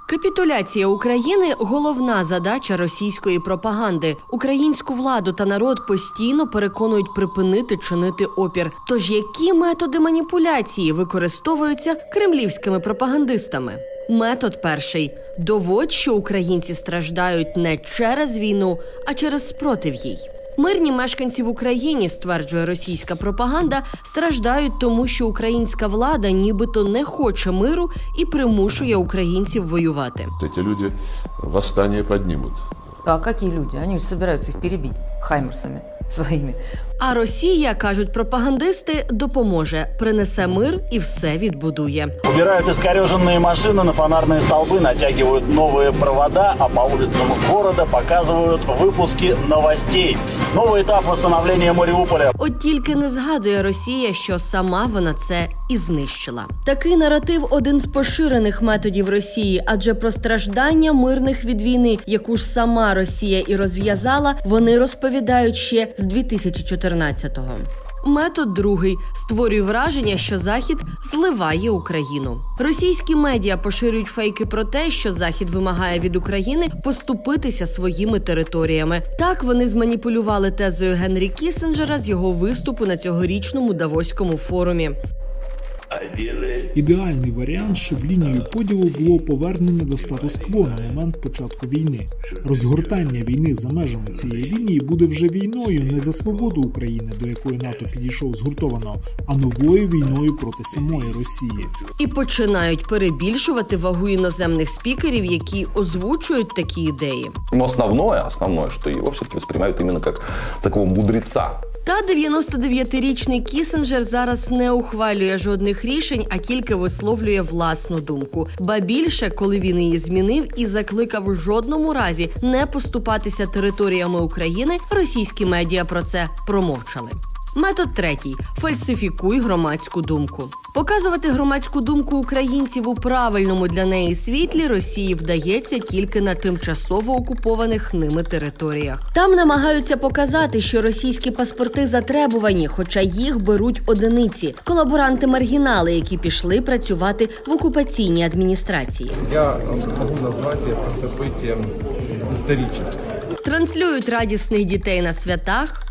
Капітуляція України – головна задача російської пропаганди. Українську владу та народ постійно переконують припинити чинити опір. Тож які методи маніпуляції використовуються кремлівськими пропагандистами? Метод перший – доводь, що українці страждають не через війну, а через спротив їй. Мирні мешканці в Україні, стверджує російська пропаганда, страждають тому, що українська влада нібито не хоче миру і примушує українців воювати. Ці люди восстання піднімуть. А які люди? Вони ж збираються їх перебити хаймерсами своїми. А Росія, кажуть пропагандисти, допоможе, принесе мир і все відбудує. Убирають іскорежені машини на фонарні стовби, натягують нові провода, а по вулицям міста показують випуски новостей. Новий етап відновлення Маріуполя. От тільки не згадує Росія, що сама вона це і знищила. Такий наратив – один з поширених методів Росії, адже про страждання мирних від війни, яку ж сама Росія і розв'язала, вони розповідають ще з 2014-го. Метод другий – створює враження, що Захід зливає Україну. Російські медіа поширюють фейки про те, що Захід вимагає від України поступитися своїми територіями. Так вони зманіпулювали тезою Генрі Кіссінджера з його виступу на цьогорічному Давоському форумі. Ідеальний варіант, щоб лінією поділу було повернення до статус-кво на момент початку війни. Розгортання війни за межами цієї лінії буде вже війною не за свободу України, до якої НАТО підійшов згуртовано, а новою війною проти самої Росії. І починають перебільшувати вагу іноземних спікерів, які озвучують такі ідеї. Но основное, что его все-таки воспринимают именно как такого мудреца. Та 99-річний Кіссінджер зараз не ухвалює жодних рішень, а тільки висловлює власну думку. Ба більше, коли він її змінив і закликав в жодному разі не поступатися територіями України, російські медіа про це промовчали. Метод третій – фальсифікуй громадську думку. Показувати громадську думку українців у правильному для неї світлі Росії вдається тільки на тимчасово окупованих ними територіях. Там намагаються показати, що російські паспорти затребувані, хоча їх беруть одиниці – колаборанти-маргінали, які пішли працювати в окупаційній адміністрації. Я можу назвати це событием історичним. Транслюють радісних дітей на святах,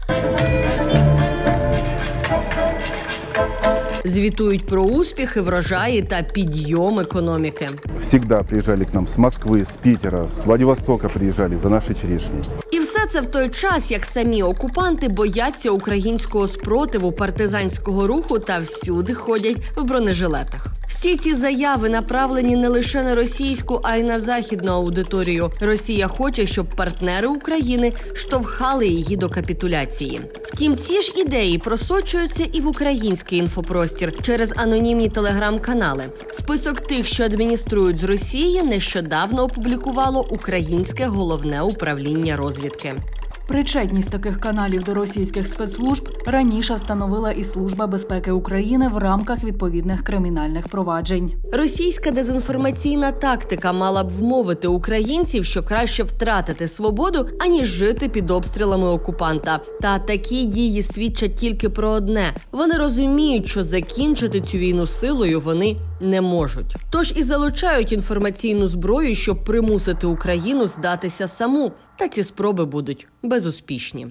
звітують про успіхи, врожаї та підйом економіки. Всегда приїжджали к нам з Москви, з Пітера, з Владивостока приїжджали за наші черешні. І все це в той час, як самі окупанти бояться українського спротиву, партизанського руху та всюди ходять в бронежилетах. Всі ці заяви направлені не лише на російську, а й на західну аудиторію. Росія хоче, щоб партнери України штовхали її до капітуляції. Втім, ці ж ідеї просочуються і в український інфопростір через анонімні телеграм-канали. Список тих, що адмініструють з Росії, нещодавно опублікувало Українське головне управління розвідки. Причетність таких каналів до російських спецслужб раніше встановила і Служба безпеки України в рамках відповідних кримінальних проваджень. Російська дезінформаційна тактика мала б вмовити українців, що краще втратити свободу, аніж жити під обстрілами окупанта. Та такі дії свідчать тільки про одне – вони розуміють, що закінчити цю війну силою вони не можуть. Тож і залучають інформаційну зброю, щоб примусити Україну здатися саму. Та ці спроби будуть безуспішні.